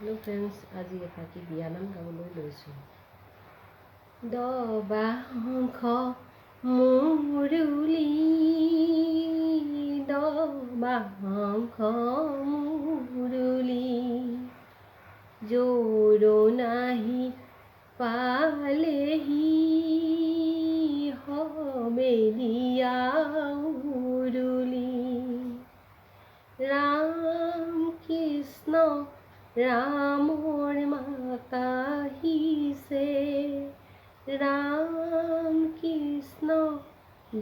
Hello friends, आज एफाकी बियानाम गाবলৈ লৈছোঁ। দবা শংখ মুৰুলি, দবা শংখ মুৰুলি, জোৰোণাহি পালেহি হবে দিয়া উৰুলি। राम कृष्ण राমৰ মাত আহিছে, राम कृष्ण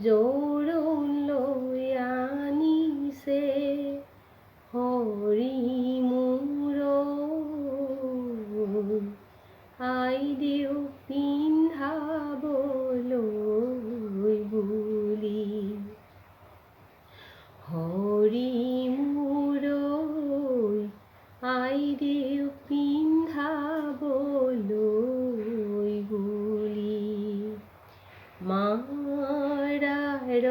জোৰোণ লৈ আনিছে, হৰি মূৰৈ আইদেউ পিন্ধাবলৈ বুলি। হৰি মূৰৈ আইদেউ পিন্ধাবলৈ বুলি। মাৰাৰ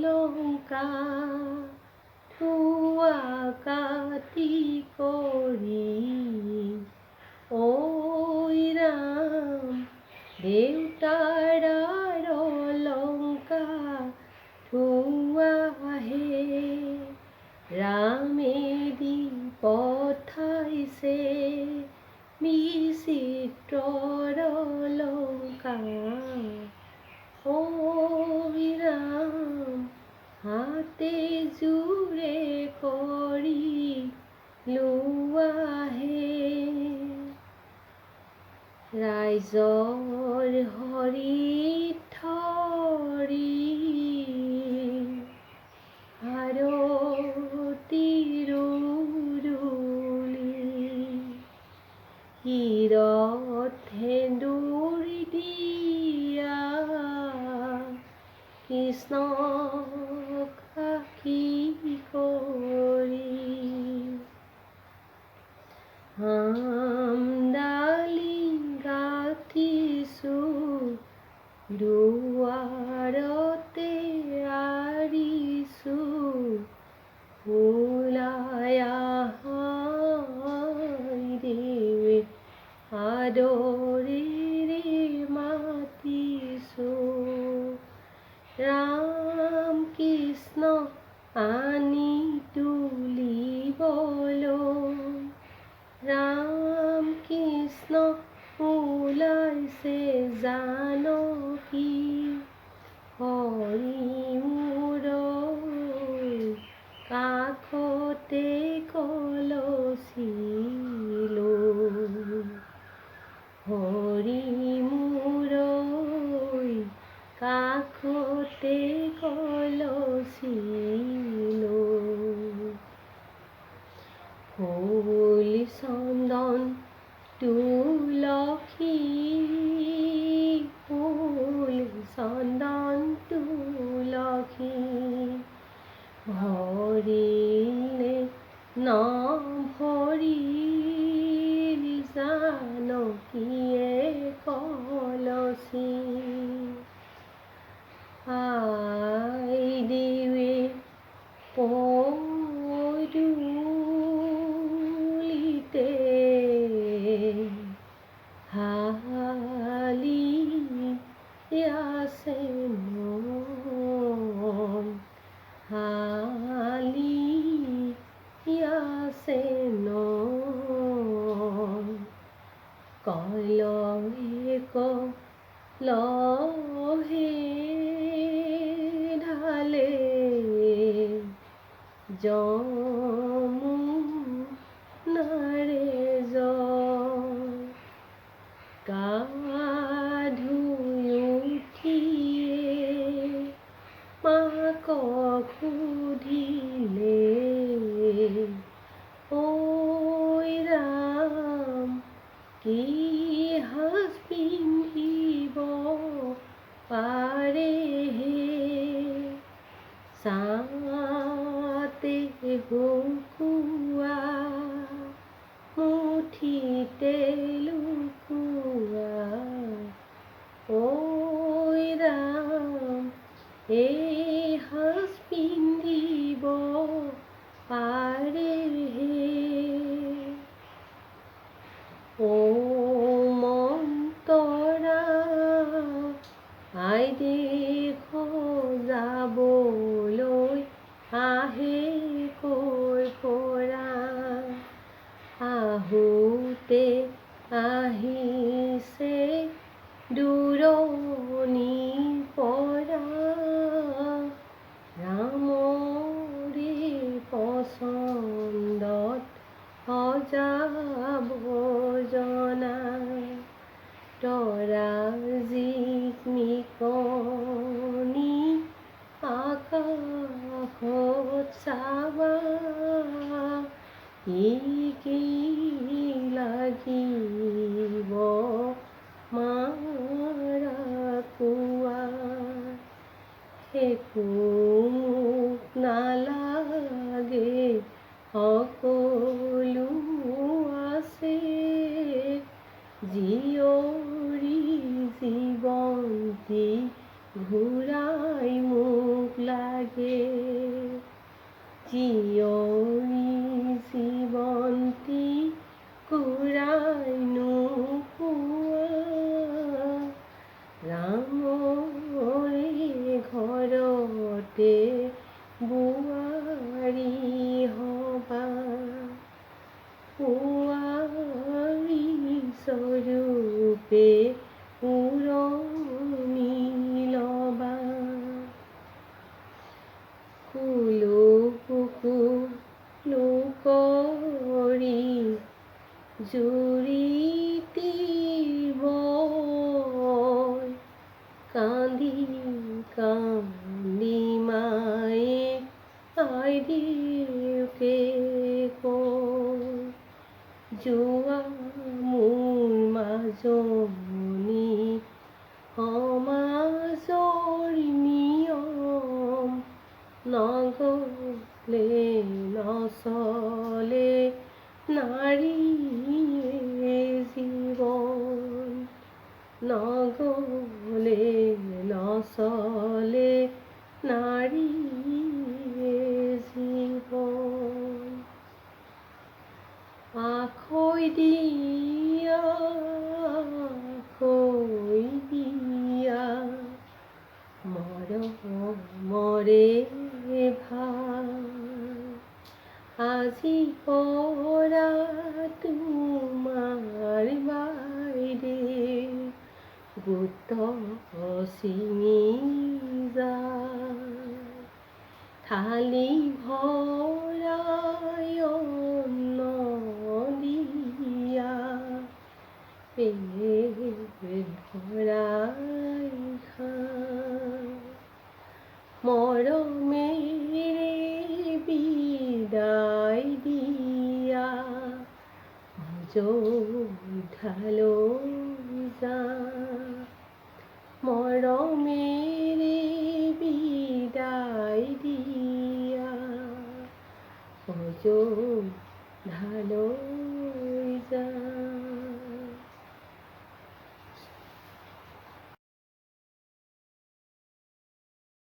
লংকা ধোৱা কাটি কৰি, ঐ ৰাম দেউতাৰ লংকা ধোৱাহে, ৰামেদি পঠাইছে বিচিত্ৰ লংকা। ঐ ৰাম হাতে জোৰে কৰি লোৱাহে, ৰাইজৰ হৰিত ধৰি ভাৰতীৰ উৰুলি। শিৰত সেন্দুৰ দিয়া কৃষ্ণক সাক্ষী কৰি, আমডালি গাঠিছোঁ দুৱাৰতে আৰিছোঁ, ওলাই আইদেৱে আদৰেৰে মাতিছোঁ। ৰাম কৃষ্ণ আনি তুলিবলৈ, ৰাম কৃষ্ণ ওলাইছে জানকী, হৰি মূৰৈ কাষতে কলচি লৈ, হৰি মূৰৈ কাষতে কলচি লৈ। ফুল চন্দন তুলসী, ফুল চন্দন তুলসী, ভৰিলে নভৰিল জানকীয়ে কলচি। আইদেৱে পদূলিতে হালি আছে মন, হালি আছে নন, কলহে কলহে ঢালে যমুনাৰে জল, গা ধুই উঠিয়ে মাকক সুধিলে, ঐ ৰাম কি সাজ পিন্ধিব পাৰে হে, ছাতে শুকুৱা মুঠিতে লুকুৱা, ঐ ৰাম এই সাজ পিন্ধিব পাৰে হে। আহিতে আহিছে দূৰণিৰ পৰা ৰামৰে পচন্দত সজাব জনা তৰা জিকমিকনি আকাশত চাবা কি লাগিব মাৰা কোৱা একো মোক নালাগে সকলো আছে জীয়ৰী জীৱন্তী ঘূৰাই মোক লাগে জীয়ৰী জীৱন্তী ঘূৰাই নোপোৱা ৰামৰে ঘৰতে বোৱাৰী হবা বোৱাৰী স্বৰূপে উৰণি লবা কুলো কৰি জুৰিতি বয় কান্দি কান্দি মায়ে আইদেউকে কয় যোৱা মোৰ মাজনী সমাজৰ নিয়ম নগলে নচলে নাৰীয়ে জীৱন নগলে নচলে নাৰীয়ে জীৱন আখৈ দিয়া মৰমৰে ভাল আজি পৰা তোমাৰ বাইদেউ গোট চিঙি যায় থালি ভৰাই অন্ন দিয়া পেট ভৰাই খায় মৰমেৰে বিদায় দিয়া অযোধ্যালৈ যায় মৰমেৰে বিদায় দিয়া অযোধ্যালৈ যায়।